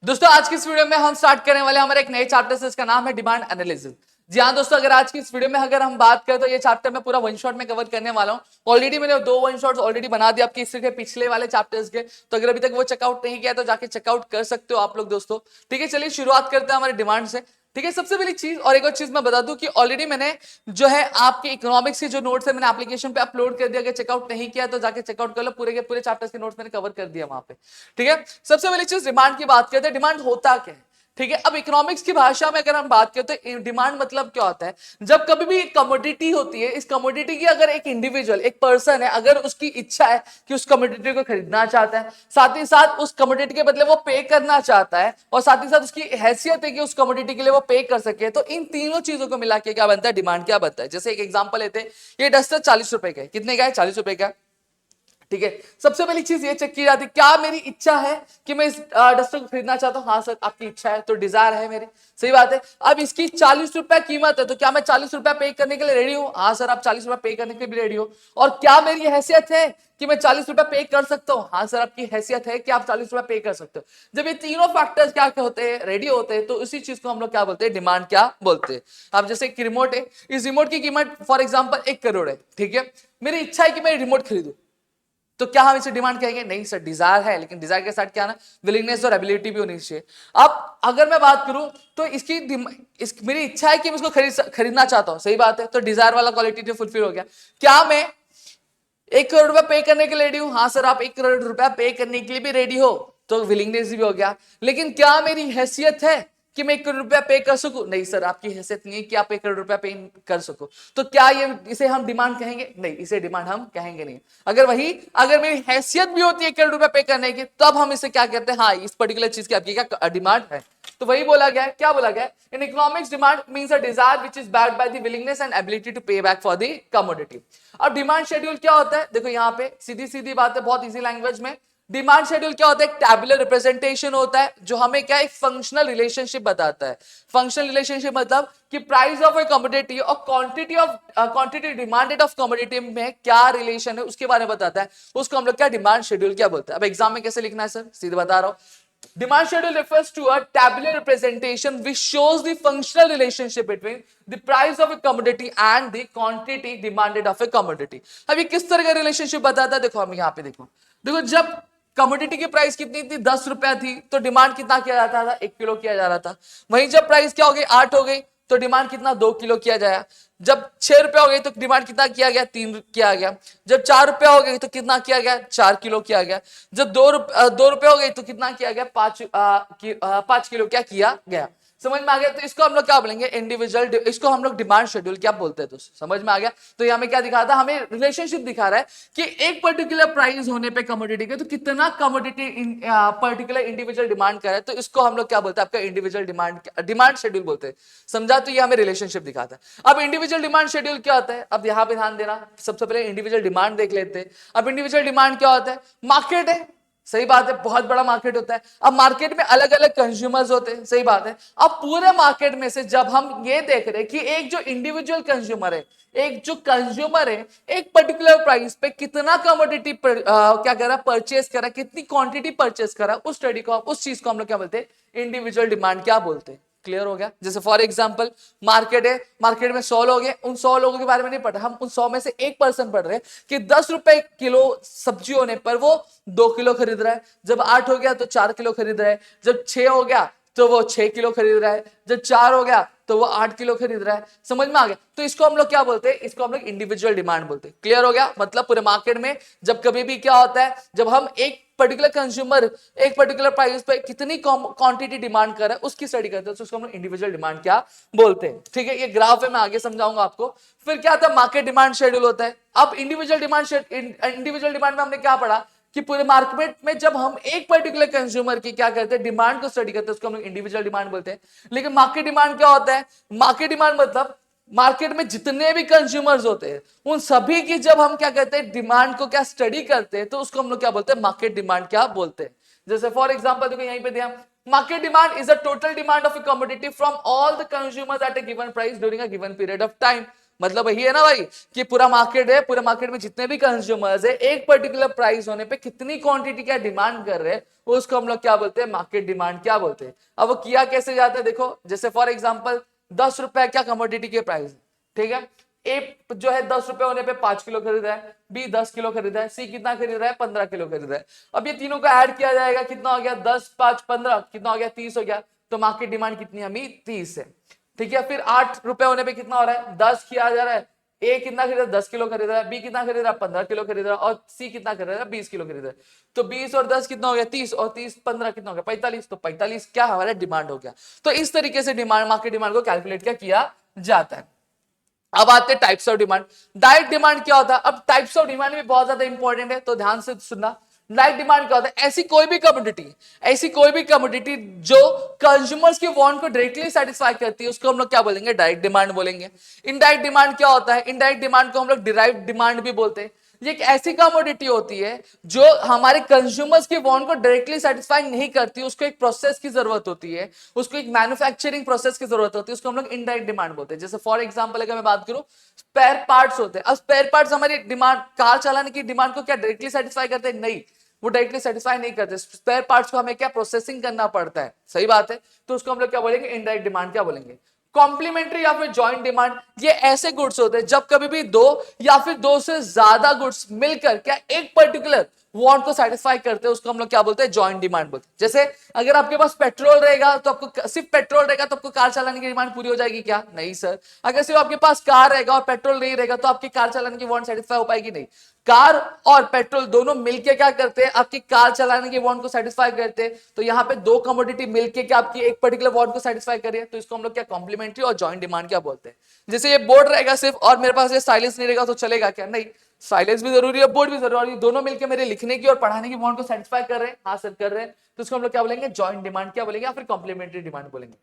दोस्तों आज की इस वीडियो में हम स्टार्ट करने वाले हमारे एक नए चैप्टर से, इसका नाम है डिमांड एनालिसिस। जी हाँ दोस्तों, अगर आज की इस वीडियो में अगर हम बात करें तो ये चैप्टर मैं पूरा वन शॉट में कवर करने वाला हूँ। ऑलरेडी मैंने दो वन शॉट्स ऑलरेडी बना दिया आपके इसके पिछले वाले चैप्टर्स के, तो अगर अभी तक वो चेकआउट नहीं किया तो जाके चेकआउट कर सकते हो आप लोग दोस्तों। ठीक है, चलिए शुरुआत करते हैं हमारे डिमांड से। ठीक है, सबसे पहली चीज और एक और चीज मैं बता दूं कि ऑलरेडी मैंने जो है आपके इकोनॉमिक्स के जो नोट्स है मैंने एप्लीकेशन पे अपलोड कर दिया। अगर चेकआउट नहीं किया तो जाके चेकआउट कर लो, पूरे के पूरे चैप्टर्स के नोट्स मैंने कवर कर दिया वहां पे। ठीक है, सबसे पहली चीज डिमांड की बात करते हैं। डिमांड होता क्या है? ठीक है, अब इकोनॉमिक्स की भाषा में अगर हम बात करें तो डिमांड मतलब क्या होता है? जब कभी भी एक कमोडिटी होती है, इस कमोडिटी की अगर एक इंडिविजुअल एक पर्सन है, अगर उसकी इच्छा है कि उस कमोडिटी को खरीदना चाहता है, साथ ही साथ उस कमोडिटी के बदले वो पे करना चाहता है, और साथ ही साथ उसकी हैसियत है कि उस कमोडिटी के लिए वो पे कर सके, तो इन तीनों चीजों को मिला के क्या बनता है? डिमांड क्या बनता है? जैसे एक एग्जांपल लेते हैं, ये डस्टर 40 रुपए का है। कितने का है? 40 रुपए का। ठीक है, सबसे पहली चीज ये चेक की जाती है, क्या मेरी इच्छा है कि मैं इस डस्टर को खरीदना चाहता हूं? हाँ सर, आपकी इच्छा है, तो डिजायर है मेरी, सही बात है। अब इसकी 40 रुपया कीमत है, तो क्या मैं 40 रुपया पे करने के लिए रेडी हूं? हाँ सर, आप 40 रुपया पे करने के लिए रेडी हो। और क्या मेरी हैसियत है कि मैं 40 रुपया पे कर सकता हूं? हाँ सर, आपकी हैसियत है कि आप 40 रुपया पे कर सकते हो। जब ये तीनों फैक्टर्स क्या होते हैं? रेडी होते हैं, तो उसी चीज को हम लोग क्या बोलते हैं? डिमांड क्या बोलते हैं। अब जैसे एक रिमोट है, इस रिमोट की कीमत फॉर एग्जाम्पल 1 करोड़ है। ठीक है, मेरी इच्छा है कि मैं रिमोट खरीदूं, तो क्या हम इसे डिमांड कहेंगे? नहीं सर, डिजायर है, लेकिन डिजायर के साथ क्या ना, विलिंगनेस और एबिलिटी भी होनी चाहिए। अब अगर मैं बात करूं तो मेरी इच्छा है कि मैं इसको खरीदना चाहता हूं, सही बात है, तो डिजायर वाला क्वालिटी फुलफिल हो गया। क्या मैं 1 करोड़ रुपया पे करने के लिए रेडी हूं? हाँ सर, आप 1 करोड़ रुपया पे करने के लिए भी रेडी हो, तो विलिंगनेस भी हो गया। लेकिन क्या मेरी हैसियत है कि मैं 1 करोड़ रुपया पे कर सकूं? नहीं सर, आपकी हैसियत नहीं है कि आप 1 करोड़ रुपया पे कर सको, तो क्या ये इसे हम डिमांड कहेंगे? नहीं, इसे डिमांड हम कहेंगे नहीं। अगर मेरी हैसियत भी होती है 1 करोड़ रुपया पे करने की, तब हम इसे क्या कहते हैं? हाँ, इस पर्टिकुलर चीज की आपकी क्या डिमांड है। तो वही बोला गया है, क्या बोला गया है? In economics demand means a desire which is backed by the willingness and ability to pay back for the commodity. अब डिमांड शेड्यूल क्या होता है? देखो यहाँ पे सीधी सीधी बात है, बहुत इजी लैंग्वेज में। डिमांड शेड्यूल क्या होता है? एक टैबुलर रिप्रेजेंटेशन होता है जो हमें क्या एक फंक्शनल रिलेशनशिप बताता है। फंक्शनल रिलेशनशिप मतलब कि प्राइस ऑफ ए कमोडिटी और क्वांटिटी डिमांडेड ऑफ कमोडिटी में क्या रिलेशन है उसके बारे में बताता है। उसको हम लोग क्या डिमांड शेड्यूल क्या बोलते हैं। अब एग्जाम में कैसे लिखना है सर? सीधे बता रहा हूं। Demand schedule refers to a tabular representation which shows the functional relationship between the price of a commodity and the quantity demanded of a commodity. अब ये किस तरह का रिलेशनशिप बताता है? देखो हम यहाँ पे देखो जब कमोडिटी की प्राइस कितनी थी? 10 रुपया थी, तो डिमांड कितना किया जाता था? 1 किलो किया जा रहा था। वहीं जब प्राइस क्या हो गई? 8 हो गई, तो डिमांड कितना? 2 किलो किया जाए। जब 6 रुपया हो गई तो डिमांड कितना किया गया? 3 किया गया। जब 4 रुपया हो गई तो कितना किया गया? 4 किलो किया गया। जब 2 रुपया हो गई तो कितना किया गया? 5 किलो क्या किया गया। समझ में आ गया? तो इसको हम लोग क्या बोलेंगे? इंडिविजुअल, इसको हम लोग डिमांड शेड्यूल क्या बोलते हैं दोस्तों, समझ में आ गया? तो ये हमें क्या दिखाता है? हमें रिलेशनशिप दिखा रहा है कि एक पर्टिकुलर प्राइस होने पे कमोडिटी के, तो कितना कमोडिटी पर्टिकुलर इंडिविजुअल डिमांड कर रहा है, तो इसको हम लोग क्या बोलते हैं? आपका इंडिविजुअल डिमांड शेड्यूल बोलते हैं। समझा? तो ये हमें रिलेशनशिप दिखाता है। अब इंडिविजुअल डिमांड शेड्यूल क्या होता है? अब यहां पे ध्यान देना, सबसे पहले इंडिविजुअल डिमांड देख लेते हैं। अब इंडिविजुअल डिमांड क्या होता है? मार्केट है, सही बात है, बहुत बड़ा मार्केट होता है। अब मार्केट में अलग अलग कंज्यूमर्स होते हैं, सही बात है। अब पूरे मार्केट में से जब हम ये देख रहे हैं कि एक जो इंडिविजुअल कंज्यूमर है, एक पर्टिकुलर प्राइस पे कितना कमोडिटी क्या कर रहा है? परचेस कर रहा है, कितनी क्वांटिटी परचेस कर रहा है, उस स्टडी को, उस चीज को हम लोग क्या बोलते हैं? इंडिविजुअल डिमांड क्या बोलते हैं। क्लियर हो गया? जैसे फॉर एग्जांपल मार्केट है, मार्केट में 100 लोग हैं, उन 100 लोगों के बारे में नहीं पढ़ा हम, उन 100 में से एक पर्सन पढ़ रहे हैं कि 10 रुपए किलो सब्जी होने पर वो 2 किलो खरीद रहा है। जब 8 हो गया तो 4 किलो खरीद रहा है। जब 6 हो गया तो वो 6 किलो खरीद रहा है। जब 4 हो गया तो वो 8 किलो खरीद रहा है। समझ में आ गया? तो इसको हम लोग क्या बोलते हैं? इसको हम लोग इंडिविजुअल डिमांड बोलते हैं। क्लियर हो गया? मतलब पूरे मार्केट में जब कभी भी क्या होता है, जब हम एक पर्टिकुलर कंज्यूमर एक पर्टिकुलर प्राइस पे कितनी क्वांटिटी डिमांड कर रहा है उसकी स्टडी करते हैं, तो उसको हम इंडिविजुअल डिमांड क्या बोलते हैं। ठीक है, ये ग्राफ है, मैं आगे समझाऊंगा आपको। फिर क्या आता है? मार्केट डिमांड शेड्यूल होता है। अब इंडिविजुअल डिमांड में हमने क्या पढ़ा कि पूरे मार्केट में जब हम एक पर्टिकुलर कंज्यूमर की क्या करते हैं? डिमांड को स्टडी करते हैं, उसको हम इंडिविजुअल डिमांड बोलते हैं। लेकिन मार्केट डिमांड क्या होता है? मार्केट डिमांड मतलब मार्केट में जितने भी कंज्यूमर्स होते हैं उन सभी की जब हम क्या कहते हैं? डिमांड को क्या स्टडी करते हैं, तो उसको हम लोग क्या बोलते हैं? मार्केट डिमांड क्या बोलते हैं। जैसे फॉर एग्जांपल देखो यहीं पे दिया, market demand is a total demand of a commodity from all the consumers at a given price during a given period of time. मतलब वही है ना भाई कि पूरा मार्केट है, पूरे मार्केट में जितने भी कंज्यूमर्स है एक पर्टिकुलर प्राइस होने पे कितनी क्वांटिटी क्या डिमांड कर रहे हैं, उसको हम लोग क्या बोलते हैं, मार्केट डिमांड क्या बोलते हैं। अब वो किया कैसे जाता है, देखो जैसे फॉर एग्जांपल 10 रुपए क्या कमोडिटी के प्राइस है, ठीक है। ए जो है 10 रुपए होने पे 5 किलो खरीद रहा है, बी 10 किलो खरीद रहा है, सी कितना खरीद रहा है, 15 किलो खरीद रहा है। अब ये तीनों को ऐड किया जाएगा, कितना हो गया, 10 5 15 कितना हो गया, 30 हो गया। तो मार्केट डिमांड कितनी है, 30 है, ठीक है। फिर 8 रुपए होने पे कितना हो रहा है, 10 किया जा रहा है। ए कितना खरीद रहा है, 10 किलो खरीद रहा है, बी कितना खरीद रहा है, 15 किलो खरीद रहा है, और सी कितना खरीद रहा है, 20 किलो खरीद रहा है। तो 20 और 10 कितना हो गया, 30, और 30 15 कितना हो गया, 45। तो 45 क्या हमारा डिमांड हो गया। तो इस तरीके से डिमांड, मार्केट डिमांड को कैलकुलेट क्या किया जाता है। अब आते हैं types of demand. Direct demand क्या होता है, अब टाइप्स ऑफ डिमांड भी बहुत ज्यादा इंपॉर्टेंट है, तो ध्यान से सुनना। डायरेक्ट डिमांड क्या होता है, ऐसी कोई भी कमोडिटी जो कंज्यूमर्स के वांट को डायरेक्टली सेटिस्फाई करती है, उसको हम लोग क्या बोलेंगे, डायरेक्ट डिमांड बोलेंगे। इनडायरेक्ट डिमांड क्या होता है, इनडायरेक्ट डिमांड को हम लोग डिराइव्ड डिमांड भी बोलते हैं। ये एक ऐसी कमोडिटी होती है जो हमारे कंज्यूमर्स के वांट को डायरेक्टली सेटिस्फाई नहीं करती, उसको एक प्रोसेस की जरूरत होती है, उसको एक मैन्युफैक्चरिंग प्रोसेस की जरूरत होती है, उसको हम लोग इनडायरेक्ट डिमांड बोलते हैं। जैसे फॉर एग्जांपल अगर मैं बात करूं, स्पेयर पार्ट्स होते हैं। अब स्पेयर पार्ट्स हमारी डिमांड, कार चलाने की डिमांड को क्या डायरेक्टली सेटिस्फाई करते हैं, नहीं, वो डायरेक्टली सेटिस्फाई नहीं करते। स्पेयर पार्ट्स को हमें क्या प्रोसेसिंग करना पड़ता है, सही बात है। तो उसको हम लोग क्या बोलेंगे, इनडायरेक्ट डिमांड क्या बोलेंगे। कॉम्प्लीमेंट्री या फिर जॉइंट डिमांड, ये ऐसे गुड्स होते हैं जब कभी भी दो या फिर दो से ज्यादा गुड्स मिलकर क्या एक पर्टिकुलर वांट को सेटिस्फाई करते हैं, उसको हम लोग क्या बोलते हैं, जॉइंट डिमांड बोलते हैं। जैसे अगर आपके पास पेट्रोल रहेगा तो आपको सिर्फ पेट्रोल रहेगा तो आपको कार चलाने की डिमांड पूरी हो जाएगी क्या, नहीं सर। अगर सिर्फ आपके पास कार रहेगा और पेट्रोल नहीं रहेगा तो आपकी कार चलाने की वांट सेटिस्फाई हो पाएगी, नहीं। कार और पेट्रोल दोनों मिलके क्या करते हैं, आपकी कार चलाने की वांट को सेटिस्फाई करते हैं। तो यहाँ पे दो कमोडिटी मिलके क्या आपकी एक पर्टिकुलर वांट को सेटिस्फाई करिए, तो इसको हम लोग क्या कॉम्प्लीमेंट्री और जॉइंट डिमांड क्या बोलते हैं। जैसे ये बोर्ड रहेगा सिर्फ और मेरे पास ये साइलेंस नहीं रहेगा तो चलेगा क्या, नहीं, साइलेंस भी जरूरी है, बोर्ड भी जरूरी है, दोनों मिलकर मेरे लिखने की और पढ़ाने की वांट को सेटिस्फाई कर रहे हैं, हाँ सर कर रहे हैं। तो इसको हम लोग क्या बोलेंगे, जॉइंट डिमांड क्या बोलेंगे, या फिर कॉम्प्लीमेंट्री डिमांड बोलेंगे।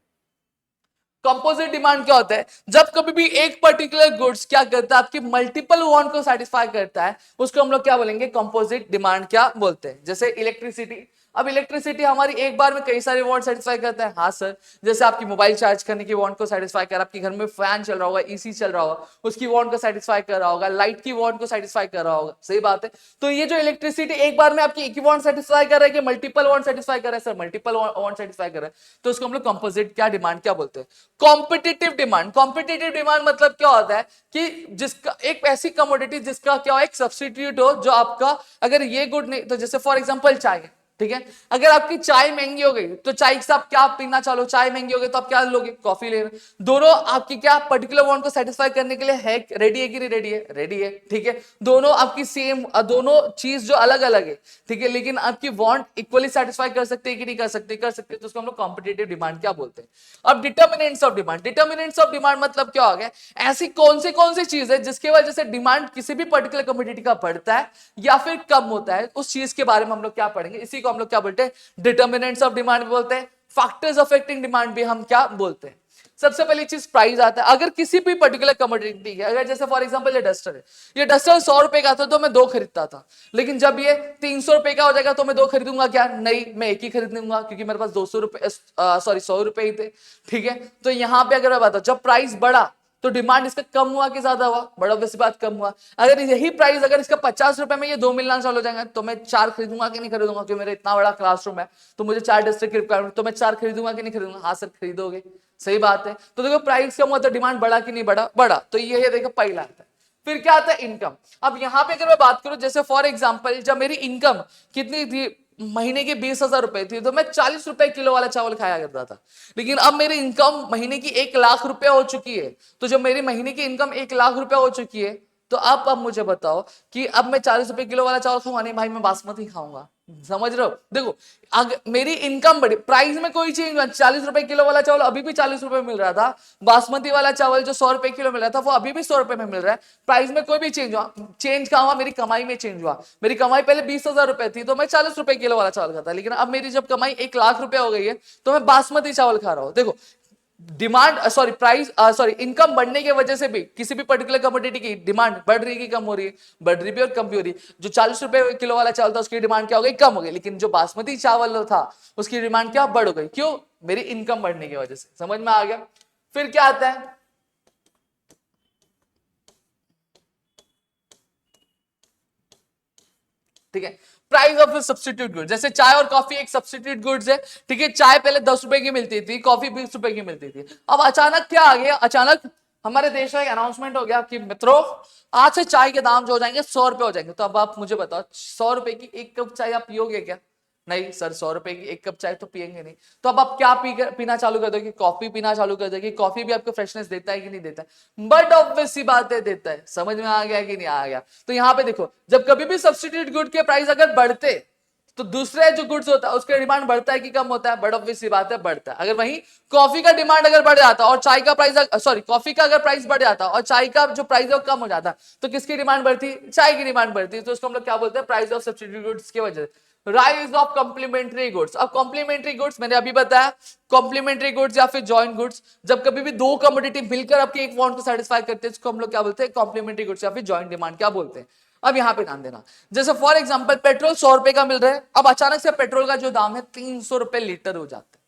कंपोजिट डिमांड क्या होता है, जब कभी भी एक पर्टिकुलर गुड्स क्या करता है, आपकी मल्टीपल वांट को सेटिस्फाई करता है, उसको हम लोग क्या बोलेंगे, कंपोजिट डिमांड क्या बोलते हैं। जैसे इलेक्ट्रिसिटी, अब इलेक्ट्रिसिटी हमारी एक बार में कई सारे वांट सेटिस्फाई करता है, हाँ सर। जैसे आपकी मोबाइल चार्ज करने की वांट को सेटिस्फाई कर, आपके घर में फैन चल रहा होगा, एसी चल रहा होगा, उसकी वांट को सेटिस्फाई कर रहा होगा, लाइट की वांट को सेटिस्फाई कर रहा होगा, सही बात है। तो ये जो इलेक्ट्रिसिटी एक बार में आपकी एक ही वांट सेटिस्फाई कर रहा है कि मल्टीपल वांट सेटिस्फाई कर रहा है, सर मल्टीपल वांट सेटिस्फाई कर रहा है, तो उसको हम लोग कंपोजिट क्या डिमांड क्या बोलते हैं। कॉम्पिटिटिव डिमांड, कॉम्पिटिटिव डिमांड मतलब क्या होता है कि जिसका एक ऐसी कमोडिटी जिसका क्या हो, एक सब्स्टिट्यूट हो, जो आपका अगर ये गुड नहीं, तो जैसे फॉर एग्जांपल चाय, ठीक है। अगर आपकी चाय महंगी हो गई तो चाय के साथ क्या आप पीना चालो, चाय महंगी हो गई तो आप क्या लोगे, कॉफी ले। दोनों आपकी क्या पर्टिकुलर वांट को सेटिस्फाई करने के लिए है, रेडी है कि नहीं रेडी है, रेडी है, ठीक है। दोनों आपकी सेम, दोनों चीज जो अलग अलग है, ठीक है, लेकिन आपकी वांट इक्वली सेटिस्फाई कर सकते हैं कि नहीं कर सकते, कर सकते, तो उसको हम लोग कॉम्पिटिटिव डिमांड क्या बोलते हैं। अब determinants of demand, determinants of demand मतलब क्या हो गया, ऐसी कौन सी चीज है जिसकी वजह से डिमांड किसी भी पर्टिकुलर कमोडिटी का बढ़ता है या फिर कम होता है, उस चीज के बारे में हम लोग क्या पढ़ेंगे। इसी को हम लोग क्या बोलते हैं, डिटर्मिनेंट्स ऑफ डिमांड बोलते हैं। फैक्टर्स अफेक्टिंग डिमांड भी हम क्या बोलते हैं। सबसे पहली चीज प्राइस आता है। अगर किसी भी पर्टिकुलर कमोडिटी है, अगर जैसे फॉर एग्जांपल ये डस्टर है, ये डस्टर 100 रुपए का था तो मैं 2 खरीदता था, लेकिन जब ये 300 रुपए का हो जाएगा तो मैं 2 खरीदूंगा क्या, नहीं, मैं एक ही खरीदूंगा, क्योंकि मेरे पास 200 रुपए, सॉरी 100 रुपए ही थे, ठीक है। तो यहां पे अगर मैं बताऊं, जब प्राइस बढ़ा तो डिमांड इसका कम हुआ कि ज्यादा हुआ, बड़ा वैसी बात कम हुआ। अगर यही प्राइस अगर इसका 50 रुपए में ये 2 मिलना चालू हो जाएंगे तो मैं 4 खरीदूंगा कि नहीं खरीदूंगा, क्योंकि मेरा इतना बड़ा क्लासरूम है तो मुझे 4 डस्टर की रिक्वायरमेंट, तो मैं 4 खरीदूंगा कि नहीं खरीदूंगा, हाँ सर खरीदोगे, सही बात है। तो देखो प्राइस कम हुआ तो डिमांड बढ़ा कि नहीं बढ़ा, बढ़ा। तो ये है, देखो पहला आता है। फिर क्या आता है, इनकम। अब यहां पे अगर मैं बात करूं, जैसे फॉर एग्जांपल जब मेरी इनकम कितनी थी, महीने की 20,000 रुपए थी, तो मैं 40 रुपए किलो वाला चावल खाया करता था। लेकिन अब मेरी इनकम महीने की 1 लाख रुपया हो चुकी है, तो जब मेरी महीने की इनकम 1 लाख रुपया हो चुकी है, तो अब मुझे बताओ कि अब मैं 40 रुपए किलो वाला चावल खाऊंगा, नहीं भाई मैं बासमती खाऊंगा, समझ रहे हो। देखो अगर मेरी इनकम बढ़ी, प्राइस में कोई चेंज हुआ, 40 रुपए किलो वाला चावल अभी भी 40 रुपए मिल रहा था, बासमती वाला चावल जो 100 रुपए किलो मिल रहा था वो अभी भी 100 रुपए में मिल रहा है। प्राइस में कोई भी चेंज हुआ, चेंज कहां हुआ, मेरी कमाई में चेंज हुआ। मेरी कमाई पहले 20,000 रुपए थी तो मैं 40 रुपए किलो वाला चावल खाता, लेकिन अब मेरी जब कमाई 1 लाख रुपया हो गई है तो मैं बासमती चावल खा रहा हूं। देखो demand, sorry price, sorry income बढ़ने की वजह से भी किसी भी पर्टिकुलर कमोडिटी की डिमांड बढ़ रही है कि कम हो रही है, बढ़ रही भी और कम भी हो रही है। जो 40 रुपए किलो वाला चावल था उसकी डिमांड क्या हो गई, कम हो गई, लेकिन जो बासमती चावल था उसकी डिमांड क्या बढ़ गई, क्यों, मेरी इनकम बढ़ने की वजह से। समझ में आ गया। फिर क्या आता है, ठीक है। प्राइस ऑफ सब्स्टिट्यूट गुड, जैसे चाय और कॉफी एक सब्स्टिट्यूट गुड्स है, ठीक है। चाय पहले 10 रुपए की मिलती थी, कॉफी 20 रुपए की मिलती थी। अब अचानक क्या आ गया, अचानक हमारे देश में एक अनाउंसमेंट हो गया कि मित्रों आज से चाय के दाम जो हो जाएंगे 100 रुपए हो जाएंगे। तो अब आप मुझे बताओ 100 रुपए की एक कप चाय आप पियोगे क्या? नहीं सर, 100 रुपए की एक कप चाय तो पियेंगे नहीं। तो अब आप क्या पीना चालू कर दोगे? कॉफी पीना चालू कर दोगे। कॉफी भी आपको फ्रेशनेस देता है कि नहीं देता है? बट ऑब्वियस सी बात है देता है। समझ में आ गया कि नहीं आ गया? तो यहाँ पे देखो, जब कभी भी सब्स्टिट्यूट गुड के प्राइस अगर बढ़ते तो दूसरे जो गुड्स होता है उसका डिमांड बढ़ता है कि कम होता है? बट ऑब्वियस सी बात है बढ़ता है। अगर वही कॉफी का डिमांड अगर बढ़ जाता और चाय का प्राइस, सॉरी कॉफी का अगर प्राइस बढ़ जाता और चाय का जो प्राइस है वो कम हो जाता, तो किसकी डिमांड बढ़ती? चाय की डिमांड बढ़ती। तो उसको हम लोग क्या बोलते हैं? प्राइस ऑफ सब्स्टिट्यूट गुड्स की वजह से राइज ऑफ कॉम्प्लीमेंट्री गुड्स। अब कॉम्प्लीमेंट्री गुड्स मैंने अभी बताया, कॉम्प्लीमेंट्री गुड्स या फिर जॉइंट गुड्स, जब कभी भी दो कमोडिटी मिलकर आपके एक वांट को सेटिस्फाई करते हैं उसको हम लोग क्या बोलते हैं? कॉम्प्लीमेंट्री गुड्स या फिर जॉइंट डिमांड क्या बोलते हैं। अब यहां पे ध्यान देना, जैसे फॉर एग्जांपल पेट्रोल 100 रुपए का मिल रहा है, अब अचानक से पेट्रोल का जो दाम है 300 रुपए लीटर हो जाता है।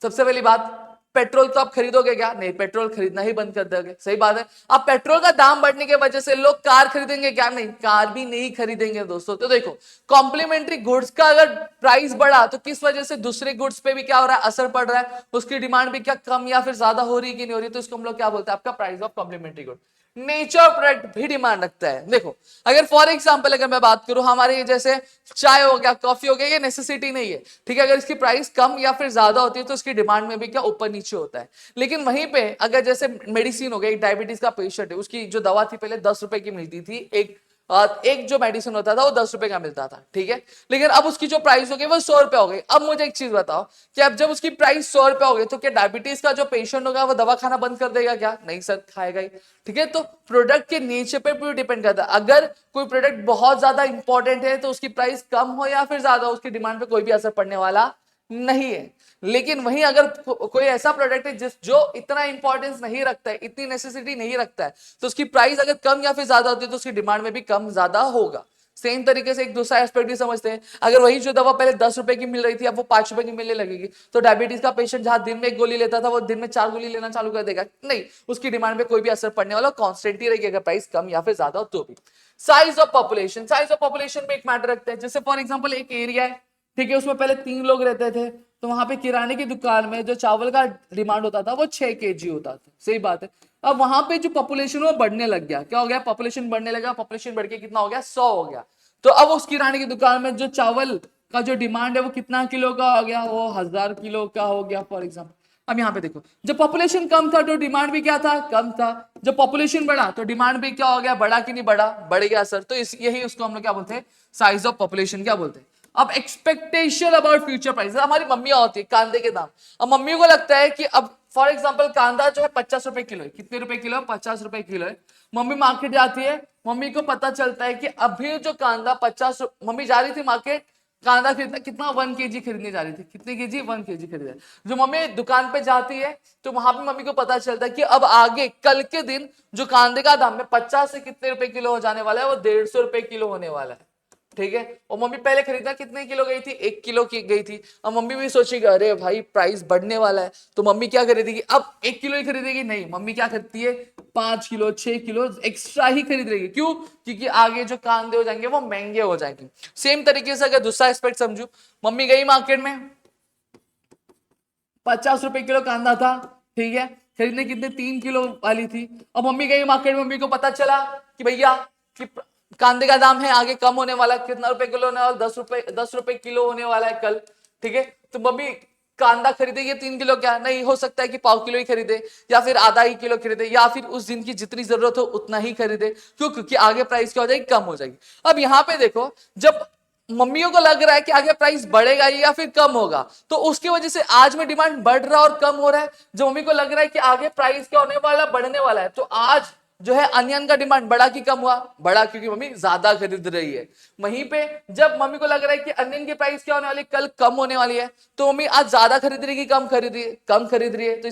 सबसे पहली बात, पेट्रोल तो आप खरीदोगे क्या? नहीं, पेट्रोल खरीदना ही बंद कर दोगे। सही बात है। अब पेट्रोल का दाम बढ़ने की वजह से लोग कार खरीदेंगे क्या? नहीं, कार भी नहीं खरीदेंगे दोस्तों। तो देखो, कॉम्प्लीमेंट्री गुड्स का अगर प्राइस बढ़ा तो किस वजह से दूसरे गुड्स पे भी क्या हो रहा है? असर पड़ रहा है। उसकी डिमांड भी क्या कम या फिर ज्यादा हो रही है कि नहीं हो रही? तो इसको हम लोग क्या बोलते हैं? आपका price of complementary good. Nature product भी डिमांड रखता है। देखो, अगर फॉर एग्जांपल अगर मैं बात करूं, हमारे जैसे चाय हो गया, कॉफी हो गया, ये नेसेसिटी नहीं है, ठीक है। अगर इसकी प्राइस कम या फिर ज्यादा होती है तो इसकी डिमांड में भी क्या ऊपर नीचे होता है। लेकिन वहीं पे अगर जैसे मेडिसिन हो गया, एक डायबिटीज का पेशेंट है, उसकी जो दवा थी पहले 10 रुपए की मिलती थी, एक जो मेडिसिन होता था वो 10 रुपए का मिलता था, ठीक है। लेकिन अब उसकी जो प्राइस हो गई वो 100 रुपए हो गई। अब मुझे एक चीज बताओ कि अब जब उसकी प्राइस 100 रुपए हो गई तो क्या डायबिटीज का जो पेशेंट होगा वो दवा खाना बंद कर देगा क्या? नहीं सर, खाएगा ही, ठीक है। तो प्रोडक्ट के नेचर पे भी डिपेंड करता है। अगर कोई प्रोडक्ट बहुत ज्यादा इंपॉर्टेंट है तो उसकी प्राइस कम हो या फिर ज्यादा, उसकी डिमांड पे कोई भी असर पड़ने वाला नहीं है। लेकिन वहीं अगर कोई ऐसा प्रोडक्ट है जो इतना इंपॉर्टेंस नहीं रखता है, इतनी नेसेसिटी नहीं रखता है, तो उसकी प्राइस अगर कम या फिर ज्यादा होती है तो उसकी डिमांड में भी कम ज्यादा होगा। सेम तरीके से एक दूसरा एस्पेक्ट भी समझते हैं। अगर वही जो दवा पहले 10 रुपए की मिल रही थी अब वो 5 रुपए की मिलने लगेगी, तो डायबिटीज का पेशेंट जहां दिन में एक गोली लेता था वो दिन में 4 गोली लेना चालू कर देगा? नहीं, उसकी डिमांड पे कोई भी असर पड़ने वाला कांस्टेंट ही रहेगी, अगर प्राइस कम या फिर ज्यादा हो तो भी। Size of population, size of population में एक मैटर रखता है। जैसे फॉर एग्जाम्पल एक एरिया है, ठीक है, उसमें पहले 3 लोग रहते थे, तो वहां पे किराने की दुकान में जो चावल का डिमांड होता था वो 6 kg होता था। सही बात है। अब वहां पे जो पॉपुलेशन वो बढ़ने लग गया, क्या हो गया? पॉपुलेशन बढ़ने लगा, पॉपुलेशन बढ़ के कितना हो गया? 100 हो गया। तो अब उस किराने की दुकान में जो चावल का जो डिमांड है वो कितना किलो का हो गया? वो 1000 किलो का हो गया फॉर एग्जाम्पल। अब यहाँ पे देखो, जब पॉपुलेशन कम था तो डिमांड भी क्या था? कम था। जब पॉपुलेशन बढ़ा तो डिमांड भी क्या हो गया? बढ़ा कि नहीं बढ़ा? बढ़ गया सर। तो यही उसको हम लोग क्या बोलते हैं? साइज ऑफ पॉपुलेशन क्या बोलते हैं। अब एक्सपेक्टेशन अबाउट फ्यूचर प्राइस, हमारी मम्मियां होती है, कांदे के दाम। अब मम्मी को लगता है कि अब फॉर एग्जाम्पल कांदा जो है 50 रुपए किलो है। कितने रुपए किलो? 50 रुपए किलो है। मम्मी मार्केट जाती है, मम्मी को पता चलता है कि अभी जो कांदा 50, मम्मी जा रही थी मार्केट, कांदा खरीदना कितना? 1 kg खरीदने जा रही थी। कितने केजी? 1 kg खरीदा। जो मम्मी दुकान पे जाती है तो वहां पे मम्मी को पता चलता है कि अब आगे कल के दिन जो कांदे का दाम है 50 से कितने रुपए किलो हो जाने वाला है? वो 150 रुपए किलो होने वाला है, ठीक है। और मम्मी पहले खरीदना कितने किलो गई थी? 1 किलो की गई थी। अब मम्मी भी सोचेगी अरे भाई प्राइस बढ़ने वाला है, तो मम्मी क्या खरीदेगी? अब 1 किलो ही खरीदेगी? नहीं, मम्मी क्या खरीदती है? 5 किलो 6 किलो एक्स्ट्रा ही खरीदेगी। क्यों? क्योंकि आगे जो कांदे हो जाएंगे वो महंगे हो जाएंगे। सेम तरीके से अगर दूसरा एस्पेक्ट समझू, मम्मी गई मार्केट में, 50 रुपए किलो कांदा था, ठीक है, खरीदने कितने? 3 किलो वाली थी। अब मम्मी गई मार्केट में, मम्मी को पता चला कि भैया कि कांदे का दाम है आगे कम होने वाला है। कितना रुपए किलो होने वाला? 10 रुपए किलो होने वाला है कल, ठीक है। तो मम्मी कांदा खरीदेगी 3 किलो क्या? नहीं, हो सकता है कि पाव किलो ही खरीदे या फिर आधा ही किलो खरीदे या फिर उस दिन की जितनी जरूरत हो उतना ही खरीदे। क्यों? क्योंकि आगे प्राइस क्या हो जाएगी? कम हो जाएगी। अब यहाँ पे देखो, जब मम्मियों को लग रहा है कि आगे प्राइस बढ़ेगा या फिर कम होगा, तो उसकी वजह से आज में डिमांड बढ़ रहा है और कम हो रहा है। जो मम्मी को लग रहा है कि आगे प्राइस क्या होने वाला? बढ़ने वाला है, तो आज जो है अनियन का डिमांड बढ़ा कि कम हुआ? बढ़ा, क्योंकि मम्मी ज्यादा खरीद रही है। वहीं पे जब मम्मी को लग रहा है कि अनियन की प्राइस क्या होने वाली? कल कम होने वाली है, तो मम्मी आज ज्यादा खरीद रही है कि कम खरीद रही है? कम खरीद रही है। तो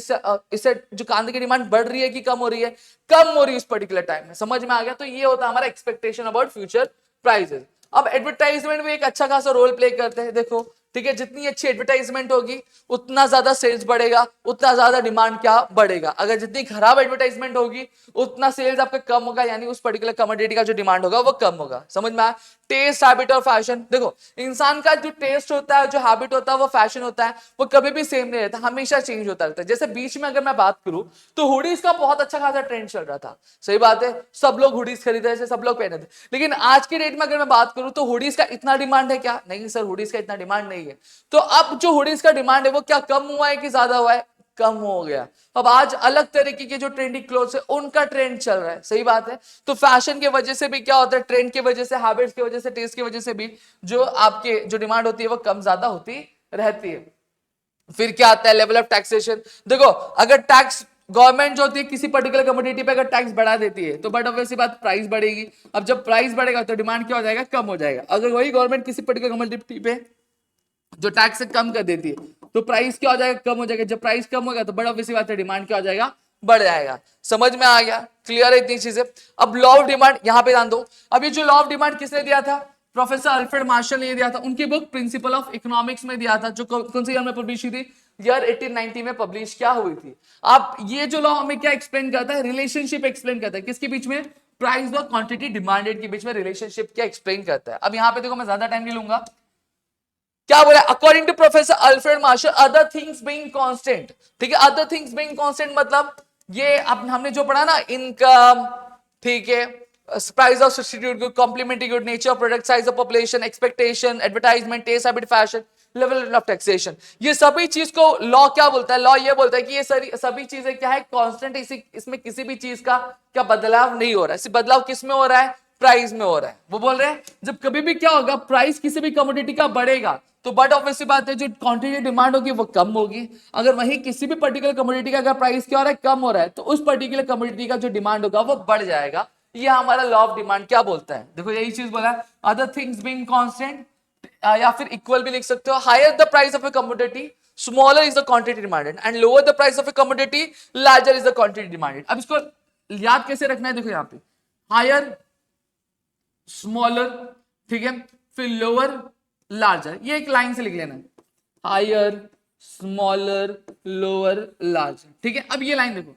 इससे जो कांदे की डिमांड बढ़ रही है कि कम हो रही है? कम हो रही है उस पर्टिकुलर टाइम में। समझ में आ गया? तो ये होता है हमारा एक्सपेक्टेशन अबाउट फ्यूचर प्राइसेस। अब एडवर्टाइजमेंट भी एक अच्छा खासा रोल प्ले करते हैं। देखो, ठीक है, जितनी अच्छी एडवर्टाइजमेंट होगी उतना ज्यादा सेल्स बढ़ेगा, उतना ज्यादा डिमांड क्या बढ़ेगा। अगर जितनी खराब एडवर्टाइजमेंट होगी उतना सेल्स आपका कम होगा, यानी उस पर्टिकुलर कमोडिटी का जो डिमांड होगा वो कम होगा। समझ में आया? टेस्ट, हैबिट और फैशन। देखो इंसान का जो टेस्ट होता है, जो हैबिट होता है, वो फैशन होता है, वो कभी भी सेम नहीं रहता, हमेशा चेंज होता रहता है। जैसे बीच में अगर मैं बात करूं तो हुडीज का बहुत अच्छा खासा ट्रेंड चल रहा था, सही बात है, सब लोग हुडीज खरीद रहे थे, सब लोग पहने थे। लेकिन आज की डेट में अगर मैं बात करूं तो हुडीज का इतना डिमांड है क्या? नहीं सर, हुडीज का इतना डिमांड नहीं है। तो अब जो हुडीज का डिमांड है वो क्या कम हुआ है कि ज्यादा हुआ है? कम हो गया। अब आज अलग तरीके के जो ट्रेंडी क्लोथ्स है उनका ट्रेंड चल रहा है, सही बात है। तो फैशन की वजह से भी क्या होता है, ट्रेंड की वजह से, हैबिट्स की वजह से, टेस्ट की वजह से भी जो आपके जो डिमांड होती है वो कम ज्यादा होती रहती है। फिर क्या आता है, लेवल ऑफ टैक्सेशन। देखो अगर टैक्स गवर्नमेंट जो होती है किसी पर्टिकुलर कमोडिटी पे अगर टैक्स बढ़ा देती है तो बट ऑब्वियसली बात प्राइस बढ़ेगी। अब जब प्राइस बढ़ेगा तो डिमांड क्या हो जाएगा, कम हो जाएगा। अगर वही गवर्नमेंट किसी पर्टिकुलर कमोडिटी पे जो टैक्स कम कर देती है तो प्राइस क्या हो जाएगा, कम हो जाएगा। जब प्राइस कम होगा तो बड़ा ऑब्वियसली बात है डिमांड क्या हो जाएगा, बढ़ जाएगा। समझ में आ गया, क्लियर है इतनी चीजें। अब लॉ ऑफ डिमांड यहां पे ध्यान दो। अब ये जो लॉ ऑफ डिमांड किसने दिया था, प्रोफेसर अल्फ्रेड मार्शल ने दिया था, उनकी बुक प्रिंसिपल ऑफ इकोनॉमिक्स में दिया था, जो कौन सी ईयर में पब्लिश हुई थी, ईयर 1890 में पब्लिश क्या हुई थी। अब ये जो लॉ हमें क्या एक्सप्लेन करता है, रिलेशनशिप एक्सप्लेन करता है, किसके बीच में, प्राइस और क्वांटिटी डिमांडेड के बीच में रिलेशनशिप क्या एक्सप्लेन करता है। अब यहां पे देखो मैं ज्यादा टाइम नहीं लूंगा, क्या बोला, according to professor Alfred Marshall other things being constant. ठीक है, अदर थिंग्स बीइंग कांस्टेंट मतलब ये अब हमने जो पढ़ा ना, इनकम, ठीक है, price of substitute good, complementary good, nature of product, size of population, expectation, advertisement, taste, habit, fashion, level of taxation, ये सभी चीज को लॉ क्या बोलता है, लॉ ये बोलता है कि ये सभी चीजें क्या है, कांस्टेंट, इसमें किसी भी चीज का क्या बदलाव नहीं हो रहा है। सिर्फ बदलाव किस में हो रहा है, प्राइस में हो रहा है। वो बोल रहे हैं जब कभी भी क्या होगा, प्राइस किसी भी कमोडिटी का बढ़ेगा तो बट ऑब्वियसली बात है जो क्वांटिटी डिमांड होगी वो कम होगी। अगर वही किसी भी पर्टिकुलर कमोडिटी का अगर प्राइस क्या हो रहा है, कम हो रहा है, तो उस पर्टिकुलर कमोडिटी का जो डिमांड होगा वो बढ़ जाएगा। ये हमारा लॉ ऑफ डिमांड क्या बोलता है, देखो यही चीज बोला है, अदर थिंग्स बीइंग कांस्टेंट, या फिर इक्वल भी लिख सकते हो, higher the price of a commodity smaller is the quantity demanded and lower the price of a commodity larger is the quantity demanded. अब इसको याद कैसे रखना है, देखो यहाँ पे हायर स्मॉलर, ठीक है, फिर लोअर लार्जर, ये एक लाइन से लिख लेना है, हायर स्मॉलर लोअर लार्जर। ठीक है, अब ये लाइन देखो,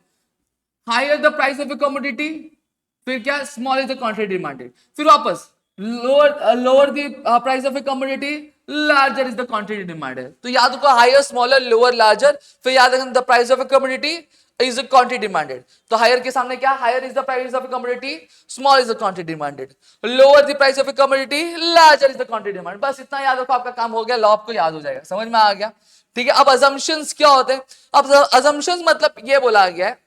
higher the price of a commodity, फिर क्या, small is the quantity demanded, फिर वापस lower the price of a commodity larger is the quantity demanded. तो याद रखो हायर स्मॉलर लोअर लार्जर, फिर याद रखना the price of a commodity is the quantity demanded। तो higher के सामने क्या, higher is the price of a commodity, small is the quantity demanded, lower the price of a commodity, larger is the quantity demanded। बस इतना याद रखो, आपका काम हो गया, लॉ आपको याद हो जाएगा, समझ में आ गया। ठीक है, अब assumptions क्या होते हैं, अब assumptions मतलब ये बोला गया है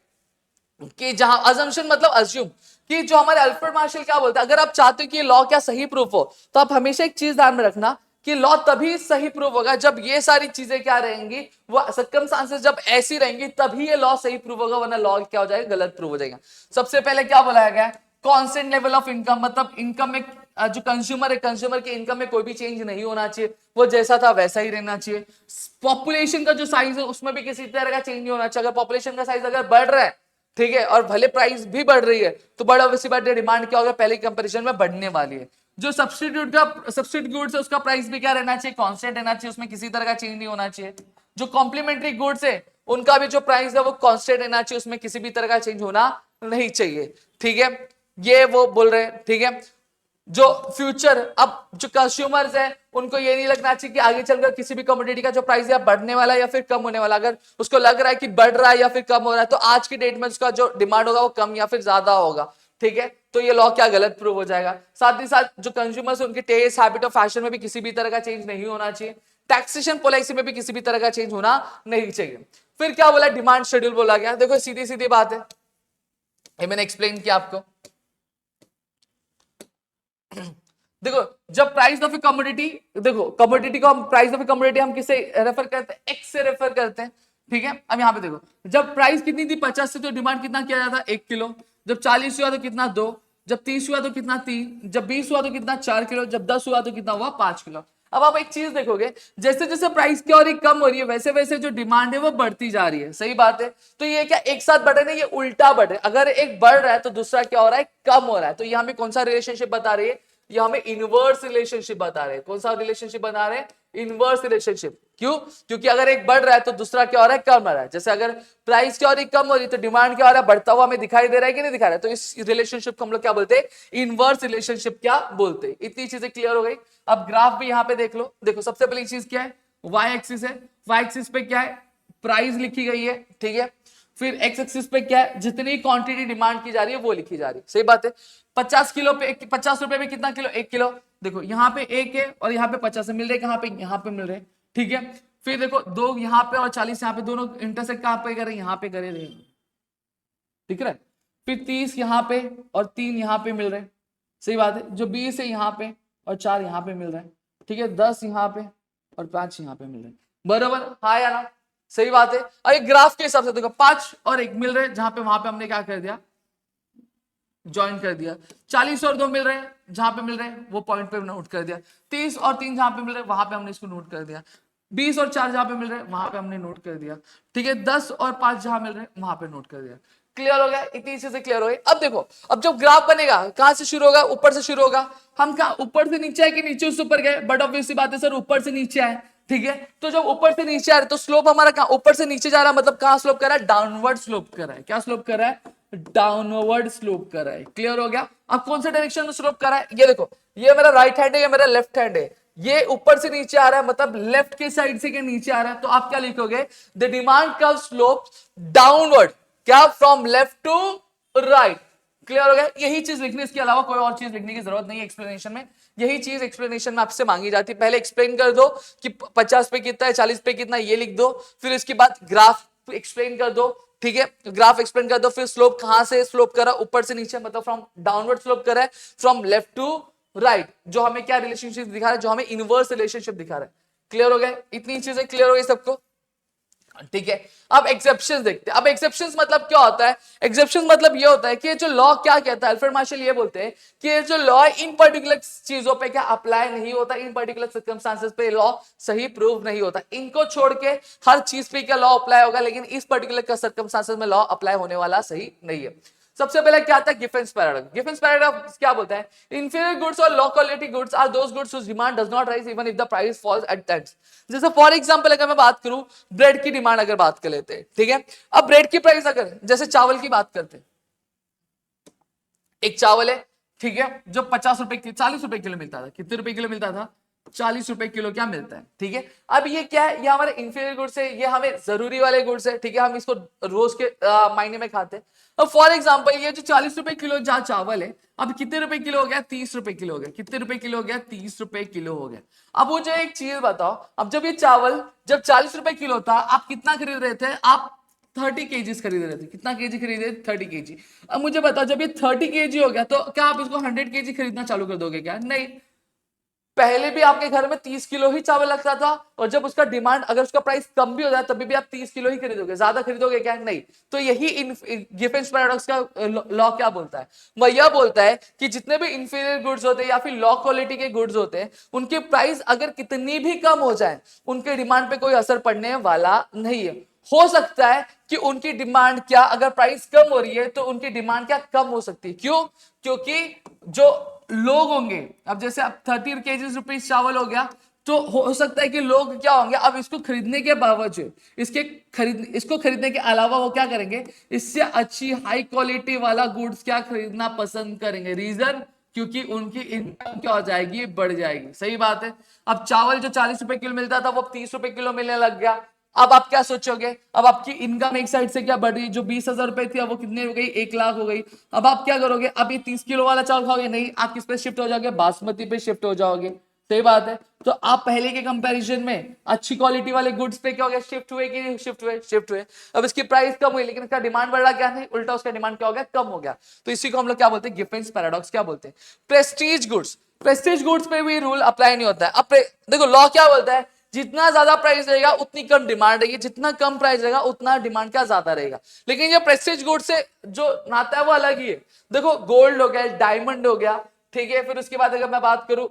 कि जहां assumption मतलब assume कि जो हमारे अल्फ्रेड मार्शल क्या बोलते हैं, अगर आप चाहते हो कि लॉ क्या सही प्रूफ हो तो आप हमेशा एक चीज ध्यान में रखना कि लॉ तभी सही प्रूफ होगा जब ये सारी चीजें क्या रहेंगी, वो सर्कमस्टांसेस जब ऐसी रहेंगी तभी ये लॉ सही प्रूफ होगा, वरना लॉ क्या हो जाएगा, गलत प्रूफ हो जाएगा। सबसे पहले क्या बोला गया है, कांस्टेंट लेवल ऑफ इनकम, मतलब इनकम में जो कंज्यूमर है, कंज्यूमर की इनकम में कोई भी चेंज नहीं होना चाहिए, वो जैसा था वैसा ही रहना चाहिए। पॉपुलेशन का जो साइज है उसमें भी किसी तरह का चेंज नहीं होना चाहिए। अगर पॉपुलेशन का साइज अगर बढ़ रहा है, ठीक है, और भले प्राइस भी बढ़ रही है तो बड़ा ऑब्वियसली बात है डिमांड क्या होगा, पहले कंपैरिजन में बढ़ने वाली है। जो सब्स्टिट्यूट गुड्स है उसका प्राइस भी क्या रहना चाहिए, कांस्टेंट रहना चाहिए, उसमें किसी तरह का चेंज नहीं होना चाहिए। जो कॉम्प्लीमेंट्री गुड्स है उनका भी जो प्राइस है वो कांस्टेंट रहना चाहिए, उसमें किसी भी तरह का चेंज होना नहीं चाहिए। ठीक है, ये वो बोल रहे हैं। ठीक है, जो फ्यूचर, अब जो कंज्यूमर्स है उनको ये नहीं लगना चाहिए कि आगे चलकर किसी भी कमोडिटी का जो प्राइस है बढ़ने वाला है या फिर कम होने वाला। अगर उसको लग रहा है कि बढ़ रहा है या फिर कम हो रहा है तो आज की डेट में उसका जो डिमांड होगा वो कम या फिर ज्यादा होगा। ठीक है, तो ये लॉ क्या गलत प्रूव हो जाएगा। साथ ही साथ जो कंज्यूमर्स उनके टेस्ट, हैबिट और फैशन में भी किसी भी तरह का चेंज नहीं होना चाहिए। टैक्सेशन पॉलिसी में भी किसी भी तरह का चेंज होना नहीं चाहिए। फिर क्या बोला, डिमांड शेड्यूल बोला गया। देखो सीधी सीधी बात है, ये मैंने एक्सप्लेन किया आपको। देखो जब प्राइस ऑफ ए कमोडिटी, देखो कमोडिटी को हम प्राइस ऑफ ए कमोडिटी हम किससे रेफर करते हैं, एक्स से रेफर करते हैं। ठीक है, अब यहाँ पे देखो जब प्राइस कितनी थी 50 से, तो डिमांड कितना किया जाता, 1 किलो। जब 40 हुआ तो कितना, 2। जब 30 हुआ तो कितना, 3। जब 20 हुआ तो कितना, 4 किलो। जब 10 हुआ तो कितना हुआ, 5 किलो। अब आप एक चीज देखोगे, जैसे जैसे प्राइस क्या हो रही कम हो रही है, वैसे वैसे जो डिमांड है वो बढ़ती जा रही है। सही बात है, तो ये क्या एक साथ बढ़े नहीं, ये उल्टा बढ़े। अगर एक बढ़ रहा है तो दूसरा क्या हो रहा है, कम हो रहा है। तो ये हमें कौन सा रिलेशनशिप बता रही है, ये हमें इनवर्स रिलेशनशिप बता रहे हैं। कौन सा रिलेशनशिप बता रहे हैं, इनवर्स रिलेशनशिप। क्यों? क्योंकि अगर एक बढ़ रहा है तो दूसरा क्या हो रहा है, कम हो रहा है। जैसे अगर प्राइस क्या हो रही है, कम हो रही है, तो डिमांड क्या हो रहा है, बढ़ता हुआ हमें दिखाई दे रहा है कि नहीं दिखा रहा है। तो इस रिलेशनशिप को हम लोग क्या बोलते हैं, इनवर्स रिलेशनशिप क्या बोलते हैं। इतनी चीजें क्लियर हो गई। अब ग्राफ भी यहाँ पे देख लो। देखो सबसे पहली चीज क्या है, वाई एक्सिस है। वाई एक्सिस पे क्या है, प्राइस लिखी गई है, ठीक है। फिर एक्स एक्सिस पे क्या है, जितनी क्वांटिटी डिमांड की जा रही है वो लिखी जा रही है। सही बात है। 50 किलो पे 50 रुपए में कितना किलो, 1 किलो। देखो यहाँ पे 1 है और यहाँ पे 50 मिल रहे, कहाँ पे, यहाँ पे मिल रहे, ठीक है। फिर देखो 2 यहाँ पे और 40 यहाँ पे, दोनों इंटरसेक्ट कहाँ पे करे, यहाँ पे करे रहे, ठीक है। फिर 30 यहाँ पे और 3 यहाँ पे मिल रहे। सही बात है। जो 20 है यहाँ पे और 4 यहाँ पे मिल रहे हैं, ठीक है। 10 यहाँ पे और 5 यहाँ पे मिल रहे हैं, बराबर, हाँ या ना, सही बात है। और एक ग्राफ के हिसाब से देखो 5 और 1 मिल रहे हैं, जहां पे वहां पे हमने क्या कर दिया, ज्वाइन कर दिया। 40 और 2 मिल रहे हैं, जहां पे मिल रहे हैं वो पॉइंट पे नोट कर दिया। 30 और 3 जहां पे मिल रहे हैं वहां पे हमने इसको नोट कर दिया। 20 और 4 जहां पे मिल रहे हैं वहां पे हमने नोट कर दिया, ठीक है। 10 और 5 जहां मिल रहे हैं वहां पे नोट कर दिया। क्लियर हो गया, इतनी चीजें क्लियर हो गई। अब देखो, अब जब ग्राफ बनेगा कहां से शुरू होगा, ऊपर से शुरू होगा। हम कहा ऊपर से नीचे है कि नीचे से ऊपर गए, बट ऑब्वियसली बात है सर ऊपर से नीचे आए, ठीक है। तो जब ऊपर से नीचे आ रहा है तो स्लोप हमारा कहां, ऊपर से नीचे जा रहा है, मतलब कहां स्लोप कर रहा है, डाउनवर्ड स्लोप कर रहा है। क्या स्लोप कर रहा है, डाउनवर्ड स्लोप कर रहा है। क्लियर हो गया। अब कौन से डायरेक्शन में स्लोप कर रहा है, ये देखो, ये मेरा राइट हैंड है, ये मेरा लेफ्ट हैंड है। ये ऊपर से नीचे आ रहा है, मतलब लेफ्ट के साइड से के नीचे आ रहा है। तो आप क्या लिखोगे, the demand curve slope downward, क्या, from left to right. Clear हो गया। यही चीज लिखनी, इसके अलावा कोई और चीज लिखने की जरूरत नहीं है एक्सप्लेनेशन में। यही चीज एक्सप्लेनेशन में आपसे मांगी जाती है। पहले एक्सप्लेन कर दो कि 50 पे कितना है, 40 पे कितना, ये लिख दो। फिर इसके बाद ग्राफ एक्सप्लेन कर दो, ठीक है। ग्राफ एक्सप्लेन कर दो। फिर स्लोप कहां से स्लोप करा, ऊपर से नीचे, मतलब फ्रॉम डाउनवर्ड स्लोप करा है, फ्रॉम लेफ्ट टू राइट। जो हमें क्या रिलेशनशिप दिखा रहा है, जो हमें इनवर्स रिलेशनशिप दिखा रहा है। क्लियर हो गया, इतनी चीजें क्लियर हो गई सबको, ठीक है। अब एक्सेप्शंस देखते हैं। अब एक्सेप्शंस मतलब क्या होता है, एक्सेप्शंस मतलब ये होता है कि जो लॉ क्या कहता है, अल्फ्रेड मार्शल ये बोलते हैं कि जो लॉ इन पर्टिकुलर चीजों पे क्या अप्लाई नहीं होता, इन पर्टिकुलर सर्कमस्टांसेस पे लॉ सही प्रूव नहीं होता। इनको छोड़ के हर चीज पे क्या लॉ अप्लाई होगा, लेकिन इस पर्टिकुलर सर्कमस्टांसेस में लॉ अप्लाई होने वाला सही नहीं है। सबसे पहले क्या आता है, गिफेंस पैराडॉक्स। गिफेंस पैराडॉक्स क्या बोलता है, इंफीरियर गुड्स और low quality goods are those goods whose demand does not rise even if the price falls at times. जैसे फॉर एग्जांपल अगर मैं बात करूं, ब्रेड की डिमांड अगर बात कर लेते हैं, ठीक है। अब ब्रेड की प्राइस अगर, जैसे चावल की बात करते हैं, एक चावल है, ठीक है, जो 50 रुपए 40 रुपए किलो मिलता था। कितने रुपए किलो मिलता था, 40 रुपए किलो क्या मिलता है, ठीक है। अब ये क्या है, ये हमारे इंफीरियर गुड्स है, ये हमें जरूरी वाले गुड्स है, ठीक है। हम इसको रोज के महीने में खाते हैं। अब फॉर एग्जांपल ये जो 40 रुपए किलो जहां चावल है, अब कितने रुपए किलो हो गया, 30 रुपए किलो हो गया। कितने रुपए किलो हो गया, 30 रुपए किलो हो गया। अब मुझे एक चीज बताओ, अब जब ये चावल जब 40 रुपए किलो था, आप कितना खरीद रहे थे, आप 30 केजीज खरीद रहे थे। कितना केजी खरीदे, 30 केजी। अब मुझे बताओ, जब ये 30 केजी हो गया तो क्या आप इसको 100 केजी खरीदना चालू कर दोगे क्या, नहीं। पहले भी आपके घर में 30 किलो ही चावल लगता था, और जब उसका डिमांड, अगर उसका प्राइस कम भी हो जाए तभी भी आप 30 किलो ही खरीदोगे, ज्यादा खरीदोगे क्या, नहीं। तो यही गिफेंस पैराडॉक्स का लॉ क्या बोलता है, वह यह बोलता है कि जितने भी इंफीरियर गुड्स होते हैं या फिर लो क्वालिटी के गुड्स होते हैं, उनकी प्राइस अगर कितनी भी कम हो जाए, उनके डिमांड पे कोई असर पड़ने वाला नहीं है। हो सकता है कि उनकी डिमांड क्या, अगर प्राइस कम हो रही है तो उनकी डिमांड क्या कम हो सकती है, क्यों, क्योंकि जो लोग होंगे, अब जैसे अब 30 केजी रुपीज चावल हो गया, तो हो सकता है कि लोग क्या होंगे, अब इसको खरीदने के बावजूद, इसको खरीदने के अलावा वो क्या करेंगे, इससे अच्छी हाई क्वालिटी वाला गुड्स क्या खरीदना पसंद करेंगे। रीजन, क्योंकि उनकी इनकम क्या हो जाएगी, बढ़ जाएगी। सही बात है। अब चावल जो 40 रुपए किलो मिलता था वो 30 रुपए किलो मिलने लग गया। अब आप क्या सोचोगे, अब आपकी इनकम एक साइड से क्या बढ़ रही, जो 20,000 रुपए थी अब वो कितने हो गई, 1 लाख हो गई। अब आप क्या करोगे, अब ये 30 किलो वाला चावल खाओगे, नहीं, आप किस पे शिफ्ट हो जाओगे, बासमती पे शिफ्ट हो जाओगे। सही बात है। तो आप पहले के कंपैरिजन में अच्छी क्वालिटी वाले गुड्स पे क्या हो गया, शिफ्ट हुए कि नहीं शिफ्ट हुए, शिफ्ट हुए। अब इसकी प्राइस कम हुई लेकिन इसका डिमांड बढ़ रहा, क्या नहीं, उल्टा उसका डिमांड क्या हो गया, कम हो गया। तो इसी को हम लोग क्या बोलते हैं, गिफेंस पैराडॉक्स क्या बोलते हैं। प्रेस्टीज गुड्स, प्रेस्टीज गुड्स पे भी रूल अप्लाई नहीं होता है। अब देखो लॉ क्या बोलता है, जितना ज्यादा प्राइस रहेगा उतनी कम डिमांड रहेगी, जितना कम प्राइस रहेगा उतना डिमांड क्या ज्यादा रहेगा। लेकिन ये प्रेस्टीज गुड से जो नाता है वो अलग ही है। देखो गोल्ड हो गया, डायमंड हो गया, ठीक है। फिर उसके बाद अगर मैं बात करूं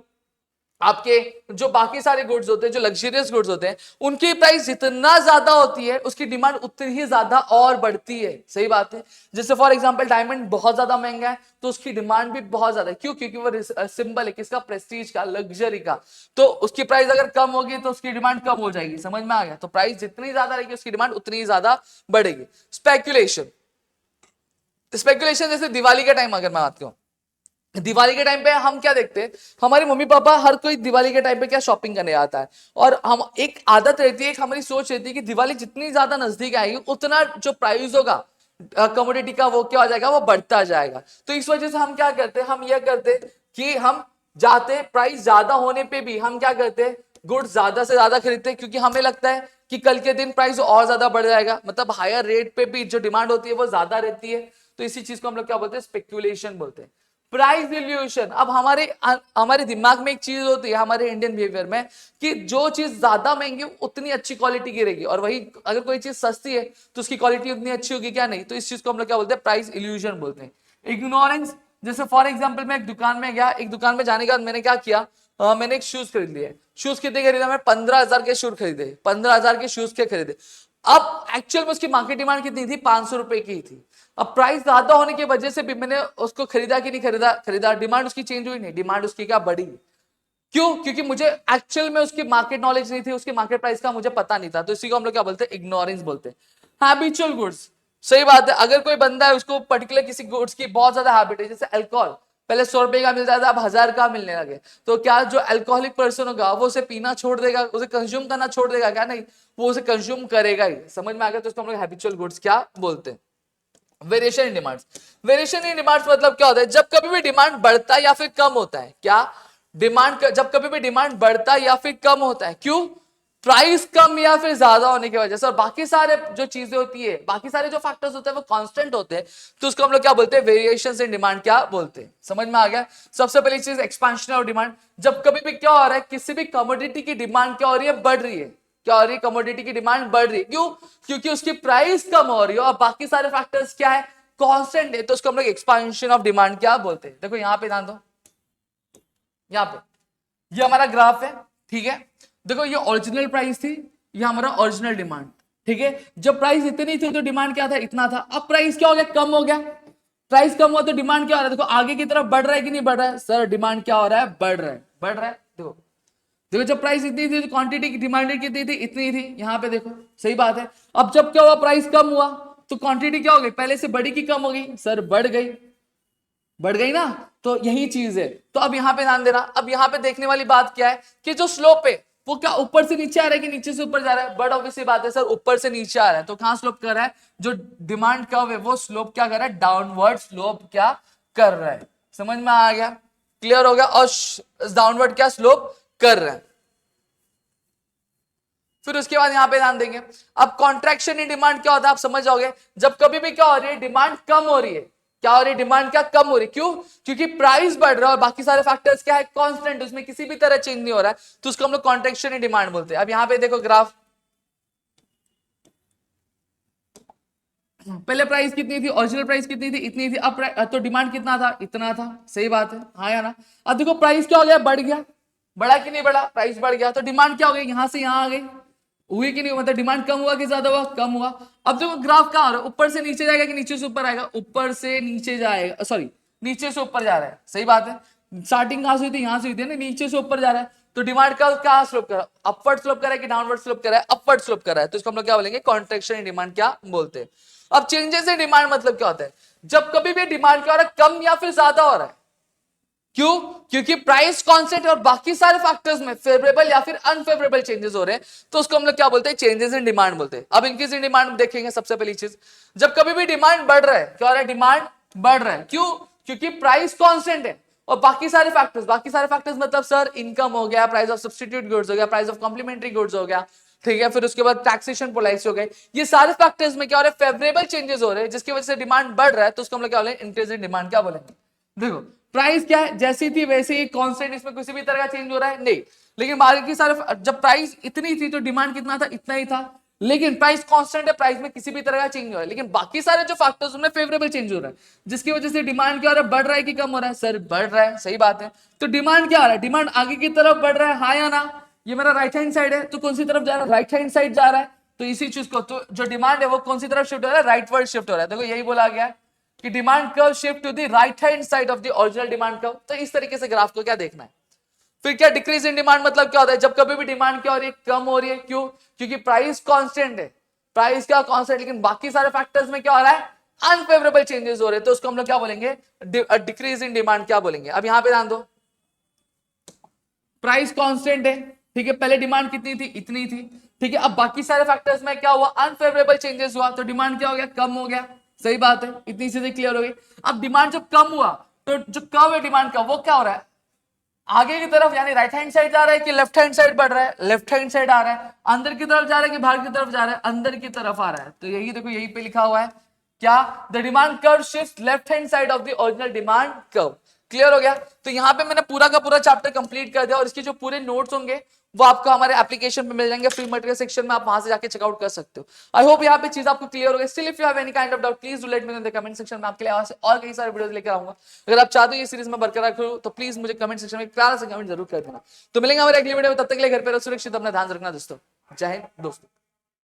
आपके जो बाकी सारे गुड्स होते हैं, जो लग्जरियस गुड्स होते हैं, उनकी प्राइस जितना ज्यादा होती है उसकी डिमांड उतनी ही ज्यादा और बढ़ती है। सही बात है। जैसे फॉर एग्जांपल डायमंड बहुत ज्यादा महंगा है तो उसकी डिमांड भी बहुत ज्यादा है। क्यों? क्योंकि वो सिंबल है किसका? प्रेस्टीज का, लग्जरी का। तो उसकी प्राइस अगर कम होगी तो उसकी डिमांड कम हो जाएगी। समझ में आ गया? तो प्राइस जितनी ज्यादा रहेगी उसकी डिमांड उतनी ही ज्यादा बढ़ेगी। स्पेक्यूलेशन, स्पेक्यूलेशन जैसे दिवाली के टाइम अगर मैं बात करूं, दिवाली के टाइम पे हम क्या देखते हैं, हमारे मम्मी पापा हर कोई दिवाली के टाइम पे क्या शॉपिंग करने आता है, और हम एक आदत रहती है, एक हमारी सोच रहती है कि दिवाली जितनी ज्यादा नजदीक आएगी उतना जो प्राइस होगा कमोडिटी का वो क्या हो जाएगा, वो बढ़ता जाएगा। तो इस वजह से हम क्या करते हैं, हम यह करते हैं कि हम जाते प्राइस ज्यादा होने पे भी हम क्या करते हैं, गुड्स ज्यादा से ज्यादा खरीदते हैं, क्योंकि हमें लगता है कि कल के दिन प्राइस और ज्यादा बढ़ जाएगा, मतलब हायर रेट पे भी जो डिमांड होती है वो ज्यादा रहती है। तो इसी चीज को हम लोग क्या बोलते हैं, स्पेक्यूलेशन बोलते हैं। प्राइस इल्यूशन, अब हमारे हमारे दिमाग में एक चीज होती है हमारे इंडियन बिहेवियर में कि जो चीज ज्यादा महंगी उतनी अच्छी क्वालिटी की रहेगी, और वही अगर कोई चीज सस्ती है तो उसकी क्वालिटी उतनी अच्छी होगी क्या? नहीं। तो इस चीज को हम लोग क्या बोलते हैं, प्राइस इल्यूशन बोलते हैं। इग्नोरेंस, जैसे फॉर एग्जाम्पल मैं एक दुकान में गया, एक दुकान में जाने के बाद मैंने क्या किया, मैंने एक शूज खरीद लिए। शूज कितने खरीदा? मैं 15,000 के शूज खरीदे, 15,000 के शूज के खरीदे। अब एक्चुअल में उसकी मार्केट डिमांड कितनी थी? 500 रुपए की थी। अब प्राइस ज्यादा होने की वजह से भी मैंने उसको खरीदा कि नहीं खरीदा? खरीदा। डिमांड उसकी चेंज हुई नहीं, डिमांड उसकी क्या बढ़ी। क्यों? क्योंकि मुझे एक्चुअल में उसकी मार्केट नॉलेज नहीं थी, उसकी मार्केट प्राइस का मुझे पता नहीं था। तो इसी को हम लोग क्या बोलते हैं, इग्नोरेंस बोलते हैं। हैबिचुअल गुड्स, सही बात है। अगर कोई बंदा है उसको पर्टिकुलर किसी गुड्स की बहुत ज्यादा हैबिट है, जैसे अल्कोहल, पहले 100 रुपए का मिलता था, अब 1000 का मिलने लगे, तो क्या जो अल्कोहलिक पर्सन होगा वो उसे पीना छोड़ देगा, उसे कंज्यूम करना छोड़ देगा क्या? नहीं, वो उसे कंज्यूम करेगा ही। समझ में आ गया? तो इसको हम लोग हैबिचुअल गुड्स क्या बोलते हैं। Variation in demands, variation in demands मतलब क्या होता है, जब कभी भी डिमांड बढ़ता है या फिर कम होता है। क्या? डिमांड जब कभी भी डिमांड बढ़ता है या फिर कम होता है, क्यों? प्राइस कम या फिर ज्यादा होने की वजह से। और बाकी सारे जो चीजें होती है, बाकी सारे जो फैक्टर्स होते हैं वो कांस्टेंट होते हैं, तो उसको हम लोग क्या बोलते हैं, वेरिएशंस इन डिमांड क्या बोलते हैं। समझ में आ गया? सबसे पहली चीज एक्सपेंशन ऑफ डिमांड, जब कभी भी क्या हो रहा है, किसी भी कमोडिटी की डिमांड क्या हो रही है, बढ़ रही है। क्या हो रही है? कमोडिटी की डिमांड बढ़ रही है। क्यों? क्योंकि उसकी प्राइस कम हो रही है और बाकी सारे फैक्टर्स क्या है, कांस्टेंट है, तो उसको हम लोग एक्सपेंशन ऑफ डिमांड क्या बोलते हैं। देखो यहां पे ध्यान दो, यहां पे ये हमारा ग्राफ है, ठीक है। देखो ये ओरिजिनल प्राइस थी, ये हमारा ओरिजिनल डिमांड, ठीक है। जब प्राइस इतनी थी तो डिमांड क्या था, इतना था। अब प्राइस क्या हो गया, कम हो गया। प्राइस कम हुआ तो डिमांड क्या हो रहा है, देखो आगे की तरफ बढ़ रहा है कि नहीं बढ़ रहा है? सर डिमांड क्या हो रहा है, बढ़ रहा है, बढ़ रहा है। देखो देखो जब प्राइस इतनी थी तो क्वांटिटी की डिमांडेड कितनी थी, इतनी थी। यहां पे देखो सही बात है। अब जब क्या हुआ, प्राइस कम हुआ तो क्वांटिटी क्या हो गई, पहले से बढ़ी की कम हो गई? सर बढ़ गई, बढ़ गई ना। तो यही चीज है। तो अब यहां पे ध्यान देना, अब यहां पे देखने वाली बात क्या है कि जो स्लोप है वो क्या ऊपर से नीचे आ रहा है कि नीचे से ऊपर जा रहा है? बट ऑब्वियसली बात है सर, ऊपर से नीचे आ रहा है। तो कहां स्लोप कर रहा है, जो डिमांड कर्व है वो स्लोप क्या कर रहा है, डाउनवर्ड स्लोप क्या कर रहा है। समझ में आ गया? क्लियर हो गया? और डाउनवर्ड क्या स्लोप कर रहा है। फिर उसके बाद यहां पे ध्यान देंगे, अब कॉन्ट्रैक्शन इन डिमांड क्या होता है, आप समझ जाओगे। जब कभी भी क्या हो रही है, डिमांड कम हो रही है। क्या हो रही है, डिमांड क्या कम हो रही है? क्यों? क्योंकि प्राइस बढ़ रहा है और बाकी सारे फैक्टर्स क्या है, कांस्टेंट, उसमें किसी भी तरह चेंज नहीं हो रहा है, तो उसको हम लोग कॉन्ट्रैक्शन इन डिमांड बोलते हैं। अब यहां पे देखो ग्राफ, पहले प्राइस कितनी थी, ओरिजिनल प्राइस कितनी थी, इतनी थी। अब तो डिमांड कितना था, इतना था। सही बात है, हाँ या ना? अब देखो प्राइस क्या हो गया, बढ़ गया। बढ़ा कि नहीं बढ़ा, प्राइस बढ़ गया, तो डिमांड क्या हो गई, यहां से यहां आ गई। हुई कि नहीं, मतलब डिमांड कम हुआ कि ज्यादा हुआ, कम हुआ। अब देखो ग्राफ कहां हो रहा है, ऊपर से नीचे जाएगा कि नीचे से ऊपर आएगा? ऊपर से नीचे जाएगा, सॉरी नीचे से ऊपर जा रहा है। सही बात है, स्टार्टिंग कहां से हुई थी, यहां से हुई थी ना, नीचे से ऊपर जा रहा है। तो डिमांड का क्या स्लोप कर रहा है, अपवर्ड स्लोप कर रहा है कि डाउनवर्ड स्लोप कर रहा है? अपवर्ड स्लोप कर रहा है। तो इसको हम लोग क्या बोलेंगे, कॉन्ट्रैक्शन इन डिमांड क्या बोलते हैं। अब चेंजेस इन डिमांड मतलब क्या होता है, जब कभी भी डिमांड क्या हो रहा है, कम या फिर ज्यादा हो रहा है। क्यों? क्योंकि प्राइस कांस्टेंट और बाकी सारे फैक्टर्स में फेवरेबल या फिर अनफेवरेबल चेंजेस हो रहे हैं, तो उसको हम लोग क्या बोलते हैं, चेंजेस इन डिमांड बोलते हैं। अब इंक्रीज इन डिमांड देखेंगे। सबसे पहली चीज, जब कभी भी डिमांड बढ़ रहा है, क्या हो रहा है, डिमांड बढ़ रहा है। क्यों? क्योंकि प्राइस कांस्टेंट है और बाकी सारे फैक्टर्स मतलब सर इनकम हो गया, प्राइस ऑफ सब्स्टिट्यूट गुड्स हो गया, प्राइस ऑफ कॉम्प्लीमेंट्री गुड्स हो गया, ठीक है। फिर उसके बाद टैक्सेशन पॉलिसी हो गई। ये सारे फैक्टर्स में क्या हो रहा है, फेवरेबल चेंजेस हो रहे हैं, जिसकी वजह से डिमांड बढ़ रहा है, तो उसको हम लोग क्या बोलेंगे, इंक्रीज इन डिमांड क्या बोलेंगे। देखो प्राइस क्या है, जैसी थी वैसे ही कांस्टेंट, इसमें किसी भी तरह का चेंज हो रहा है नहीं। लेकिन बाकी सारे, जब प्राइस इतनी थी तो डिमांड कितना था, इतना ही था। लेकिन प्राइस कांस्टेंट है, प्राइस में किसी भी तरह का चेंज नहीं हो रहा है, लेकिन बाकी सारे जो फैक्टर्स उनमें फेवरेबल चेंज हो रहा है, जिसकी वजह से डिमांड क्या हो रहा है, बढ़ रहा है कि कम हो रहा है? सर बढ़ रहा है, सही बात है। तो डिमांड क्या आ रहा है? डिमांड आगे की तरफ बढ़ रहा है, हाँ या ना? ये मेरा राइट हैंड साइड है, तो कौन सी तरफ जा रहा है? राइट हैंड साइड जा रहा है। तो इसी चीज को, तो जो डिमांड है वो कौन सी तरफ शिफ्ट हो रहा है? राइट वर्ड शिफ्ट हो रहा है। देखो यही बोला गया है कि demand curve shift to the right hand side of the original demand curve. तो इस तरीके से ग्राफ को क्या देखना है। फिर क्या डिक्रीज इन डिमांड मतलब क्या होता है? जब कभी भी डिमांड क्या हो रही है? कम हो रही है। क्यों? क्योंकि प्राइस कांस्टेंट है, प्राइस क्या कांस्टेंट, लेकिन बाकी सारे फैक्टर्स में क्या हो रहा है? अनफेवरेबल चेंजेस हो रहे हैं, तो उसको हम लोग क्या बोलेंगे? डिक्रीज इन डिमांड क्या बोलेंगे? अब यहां पे ध्यान दो, प्राइस कांस्टेंट है, ठीक है, पहले डिमांड कितनी थी? इतनी थी, ठीक है। अब बाकी सारे फैक्टर्स में क्या हुआ? अनफेवरेबल चेंजेस हुआ, तो डिमांड क्या हो गया? कम हो गया, सही बात है, इतनी चीजें क्लियर हो गई। अब डिमांड जब कम हुआ तो जो कर्व है डिमांड का वो क्या हो रहा है? आगे की तरफ, यानी राइट हैंड साइड जा रहा है कि लेफ्ट हैंड साइड बढ़ रहा है? लेफ्ट हैंड साइड आ रहा है। अंदर की तरफ जा रहा है कि बाहर की तरफ जा रहा है? अंदर की तरफ आ रहा है। तो यही देखो, यही पे लिखा हुआ है क्या? The demand curve shift left hand side of the original demand curve. Clear हो गया? तो यहां पे मैंने पूरा का पूरा चैप्टर कंप्लीट कर दिया, और इसके जो पूरे नोट्स होंगे वो आपको हमारे एप्लीकेशन पे मिल जाएंगे, फ्री मटेरियल सेक्शन में, आप वहां से जाके चेकआउट कर सकते हो। आई होप यहाँ पे चीज आपको क्लियर हो गई। Still if you have any kind of doubt, please do let me know in the comment section में। आपके लिए और कई सारे वीडियोस लेकर आऊंगा। अगर आप चाहते हो ये सीरीज में बरकरार करूं तो प्लीज मुझे कमेंट सेक्शन में प्यारा सा कमेंट जरूर कर देना। तो मिलेंगे हमारे अगली वीडियो में, तब तक के लिए घर पे रहो सुरक्षित, अपना ध्यान रखना दोस्तों। जय हिंद दोस्तों।